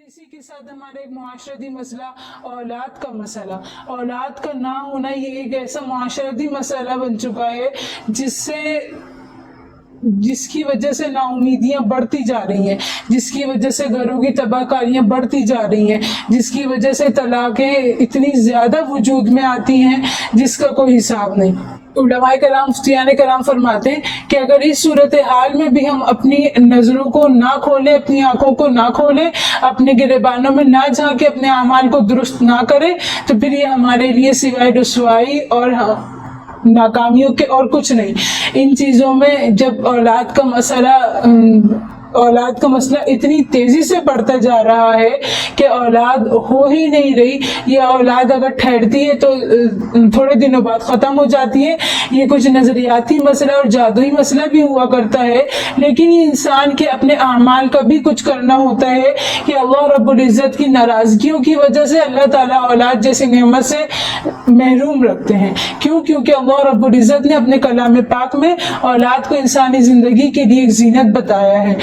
اسی کے ساتھ ہمارا ایک معاشرتی مسئلہ اولاد کا مسئلہ، اولاد کا نہ ہونا یہ ایک ایسا معاشرتی مسئلہ بن چکا ہے جس کی وجہ سے نا امیدیاں بڑھتی جا رہی ہیں، جس کی وجہ سے گھروں کی تباہ کاریاں بڑھتی جا رہی ہیں، جس کی وجہ سے طلاقیں اتنی زیادہ وجود میں آتی ہیں جس کا کوئی حساب نہیں۔ علماء کرام، مفتیان کرام فرماتے ہیں کہ اگر اس صورتحال میں بھی ہم اپنی نظروں کو نہ کھولیں، اپنی آنکھوں کو نہ کھولیں، اپنے گریبانوں میں نہ جھانکیں، اپنے اعمال کو درست نہ کریں، تو پھر یہ ہمارے لیے سوائے رسوائی اور ناکامیوں کے اور کچھ نہیں۔ ان چیزوں میں جب اولاد کا مسئلہ اتنی تیزی سے بڑھتا جا رہا ہے کہ اولاد ہو ہی نہیں رہی، یا اولاد اگر ٹھہرتی ہے تو تھوڑے دنوں بعد ختم ہو جاتی ہے۔ یہ کچھ نظریاتی مسئلہ اور جادوئی مسئلہ بھی ہوا کرتا ہے، لیکن یہ انسان کے اپنے اعمال کا بھی کچھ کرنا ہوتا ہے کہ اللہ رب العزت کی ناراضگیوں کی وجہ سے اللہ تعالیٰ اولاد جیسی نعمت سے محروم رکھتے ہیں۔ کیونکہ اللہ رب العزت نے اپنے کلام پاک میں اولاد کو انسانی زندگی کے لیے ایک زینت بتایا ہے۔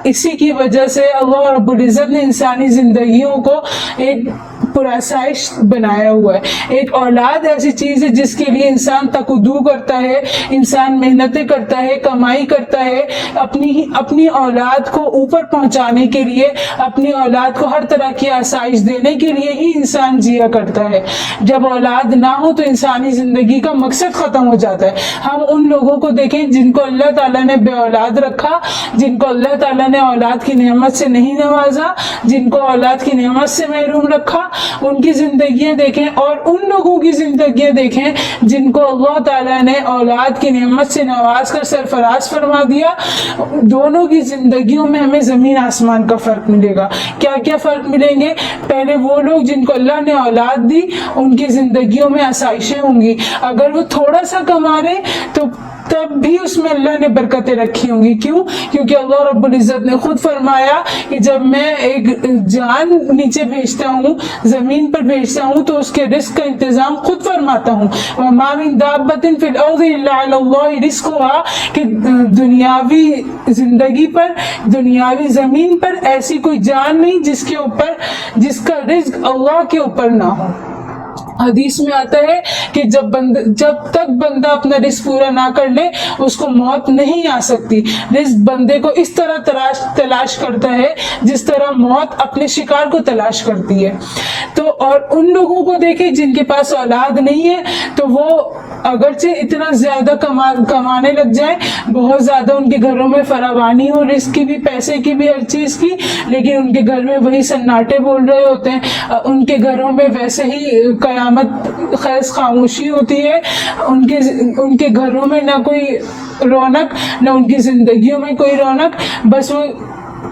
اسی کی وجہ سے اللہ رب العزت نے انسانی زندگیوں کو ایک پرآسائش بنایا ہوا ہے۔ ایک اولاد ایسی چیز ہے جس کے لیے انسان تکدو کرتا ہے، انسان محنتیں کرتا ہے، کمائی کرتا ہے، اپنی اولاد کو اوپر پہنچانے کے لیے، اپنی اولاد کو ہر طرح کی آسائش دینے کے لیے ہی انسان جیا کرتا ہے۔ جب اولاد نہ ہو تو انسانی زندگی کا مقصد ختم ہو جاتا ہے۔ ہم ان لوگوں کو دیکھیں جن کو اللہ تعالیٰ نے بے اولاد رکھا، جن کو اللہ تعالیٰ نے اولاد کی نعمت سے نہیں نوازا، جن کو اولاد کی نعمت سے محروم رکھا، ان کی زندگیاں دیکھیں، اور ان لوگوں کی زندگیاں دیکھیں جن کو اللہ تعالیٰ نے اولاد کی نعمت سے نواز کر سرفراز فرما دیا۔ دونوں کی زندگیوں میں ہمیں زمین آسمان کا فرق ملے گا۔ کیا کیا فرق ملیں گے؟ پہلے وہ لوگ جن کو اللہ نے اولاد دی ان کی زندگیوں میں آسائشیں ہوں گی، اگر وہ تھوڑا سا کما رہے تو تب بھی اس میں اللہ نے برکتیں رکھی ہوں گی۔ کیوں؟ کیونکہ اللہ رب العزت نے خود فرمایا کہ جب میں ایک جان نیچے بھیجتا ہوں، زمین پر بھیجتا ہوں، تو اس کے رزق کا انتظام خود فرماتا ہوں۔ وَمَا مِن دَابَّةٍ فِي الْأَرْضِ إِلَّا عَلَى اللَّهِ رِزْقُهَا، کہ دنیاوی زندگی پر، دنیاوی زمین پر ایسی کوئی جان نہیں جس کا رزق اللہ کے اوپر نہ ہو۔ حدیث میں آتا ہے کہ جب تک بندہ اپنا رزق پورا نہ کر لے اس کو موت نہیں آ سکتی۔ رزق بندے کو اس طرح تلاش کرتا ہے جس طرح موت اپنے شکار کو تلاش کرتی ہے۔ تو اور ان لوگوں کو دیکھیں جن کے پاس اولاد نہیں ہے، تو وہ اگرچہ اتنا زیادہ کمانے لگ جائیں، بہت زیادہ ان کے گھروں میں فراوانی ہو رزق کی بھی، پیسے کی بھی، ہر چیز کی، لیکن ان کے گھر میں وہی سناٹے بول رہے ہوتے ہیں، ان کے گھروں میں ویسے ہی قیامت خیز خاموشی ہوتی ہے، ان کے گھروں میں نہ کوئی رونق، نہ ان کی زندگیوں میں کوئی رونق، بس وہ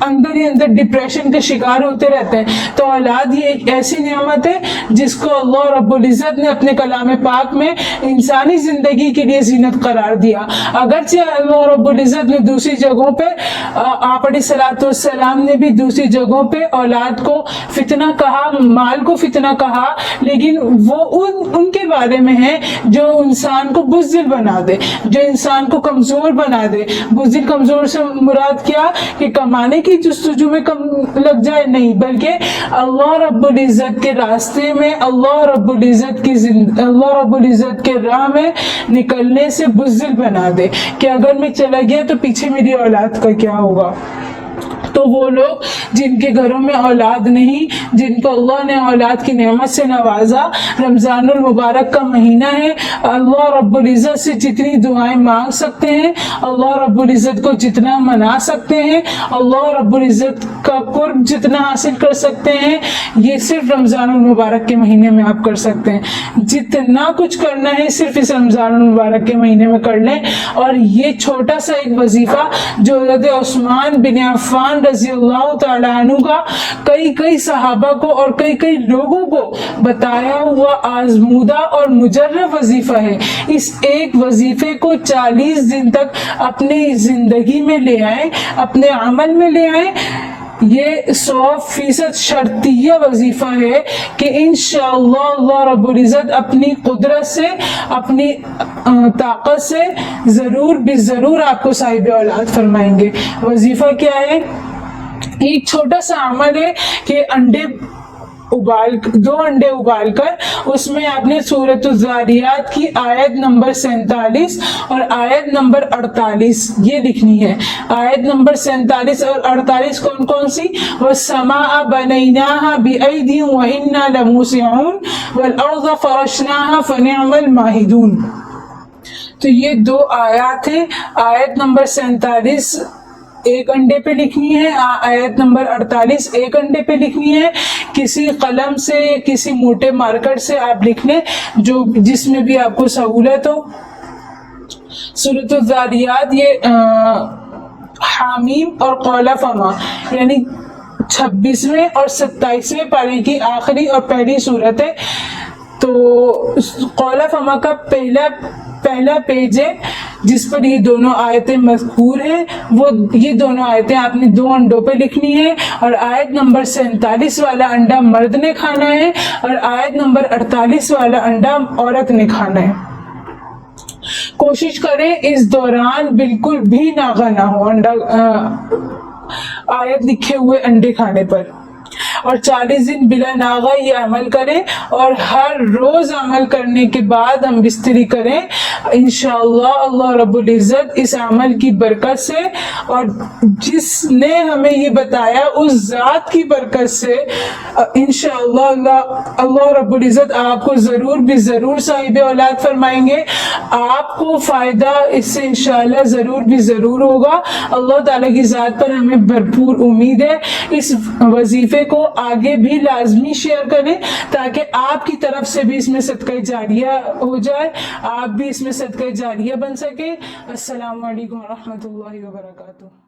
اندر ہی اندر ڈپریشن کے شکار ہوتے رہتے ہیں۔ تو اولاد یہ ایک ایسی نعمت ہے جس کو اللہ رب العزت نے اپنے کلام پاک میں انسانی زندگی کے لیے زینت قرار دیا۔ اگرچہ اللہ رب العزت نے دوسری جگہوں پہ، آپ علیہ الصلوۃ والسلام نے بھی دوسری جگہوں پہ اولاد کو فتنہ کہا، مال کو فتنہ کہا، لیکن وہ ان کے بارے میں ہے جو انسان کو بزدل بنا دے، جو انسان کو کمزور بنا دے۔ بزدل، کمزور سے مراد کیا؟ کہ کمانے کی جستجو میں کم لگ جائے، نہیں، بلکہ اللہ رب العزت کے راستے میں، اللہ رب العزت کے راہ میں نکلنے سے بزدل بنا دے کہ اگر میں چلا گیا تو پیچھے میری اولاد کا کیا ہوگا۔ تو وہ لوگ جن کے گھروں میں اولاد نہیں، جن کو اللہ نے اولاد کی نعمت سے نوازا، رمضان المبارک کا مہینہ ہے، اللہ رب العزت سے جتنی دعائیں مانگ سکتے ہیں، اللہ رب العزت کو جتنا منا سکتے ہیں، اللہ رب العزت کا قرب جتنا حاصل کر سکتے ہیں، یہ صرف رمضان المبارک کے مہینے میں آپ کر سکتے ہیں۔ جتنا کچھ کرنا ہے صرف اس رمضان المبارک کے مہینے میں کر لیں۔ اور یہ چھوٹا سا ایک وظیفہ جو حضرت عثمان بن عفان رضی اللہ تعالیٰ عنہ کا کئی صحابہ کو اور کئی لوگوں کو بتایا ہوا آزمودہ اور مجرب وظیفہ ہے، اس ایک وظیفے کو 40 دن تک اپنی زندگی میں لے آئیں، اپنے عمل میں لے آئیں۔ یہ 100% شرطیہ وظیفہ ہے کہ انشاءاللہ اللہ رب العزت اپنی قدرت سے، اپنی طاقت سے ضرور آپ کو صاحب اولاد فرمائیں گے۔ وظیفہ کیا ہے؟ ایک چھوٹا سا عمل ہے کہ دو انڈے ابال کر اس میں آپ نے سورۃ الذاریات کی آیت نمبر 47 اور آیت نمبر 48 یہ لکھنی ہے. آیت نمبر 47 اور 48 کون کون سی؟ وَالسَّمَاءَ بَنَيْنَاهَا بِأَيْدٍ وَإِنَّا لَمُوسِعُونَ وَالْأَرْضَ فَرَشْنَاهَا فَنِعْمَ الْمَاهِدُونَ. تو یہ دو آیات ہیں. آیت نمبر 47 ایک انڈے پہ لکھنی ہے، آیت نمبر 48 ایک انڈے پہ لکھنی ہے. کسی قلم سے کسی موٹے مارکر سے آپ لکھ لیں جس میں بھی آپ کو سہولت ہو. سورۃ الذاریات یہ حامیم اور قول فما یعنی 26ویں اور 27ویں پارے کی آخری اور پہلی صورت ہے. تو قول فما کا پہلا پیج ہے جس پر یہ دونوں آیتیں مذکور ہیں. وہ یہ دونوں آیتیں آپ نے دو انڈوں پہ لکھنی ہے اور آیت نمبر 47 والا انڈا مرد نے کھانا ہے اور آیت نمبر 48 والا انڈا عورت نے کھانا ہے. کوشش کریں اس دوران بالکل بھی ناغہ نہ ہو آیت لکھے ہوئے انڈے کھانے پر، اور 40 دن بلا ناغہ یہ عمل کریں اور ہر روز عمل کرنے کے بعد ہم بستری کریں. انشاءاللہ اللہ رب العزت اس عمل کی برکت سے اور جس نے ہمیں یہ بتایا اس ذات کی برکت سے انشاءاللہ اللہ رب العزت آپ کو ضرور بھی ضرور صاحب اولاد فرمائیں گے. آپ کو فائدہ اس سے انشاءاللہ ضرور بھی ضرور ہوگا. اللہ تعالیٰ کی ذات پر ہمیں بھرپور امید ہے. اس وظیفے کو آگے بھی لازمی شیئر کریں تاکہ آپ کی طرف سے بھی اس میں صدقہ جاریہ ہو جائے، آپ بھی اس میں صدقہ جاریہ بن سکے. السلام علیکم ورحمۃ اللہ وبرکاتہ.